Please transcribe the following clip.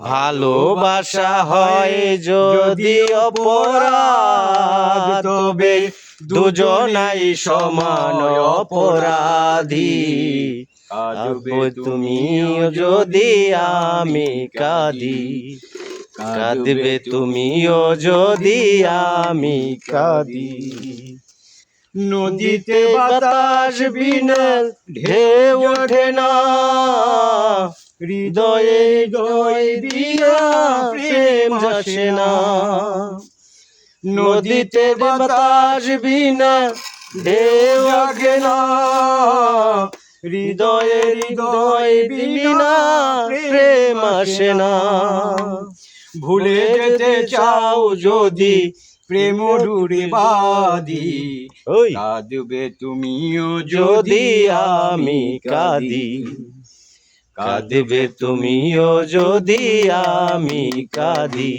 ভালোবাসা হয় যদি অপরাধ, তবে দুজনাই সমান অপরাধী। কাঁদবে তুমিও যদি আমি কাঁদি, কাঁদবে তুমিও যদি আমি কাঁদি। নদীতে বাতাস বিনা ঢেউ ওঠে না, হৃদয়ে হৃদয় দিয়া প্রেম আসে না। নদীতে বাতাস বিনা ঢেউ ওঠে না, হৃদয়ে হৃদয় বিনা প্রেম আসে না। ভুলে যেতে চাও যদি প্রেম ডুরে বাঁধি, কাঁদবে তুমিও যদি আমি কাঁদি, কাঁদবে তুমিও যদি আমি কাঁদি।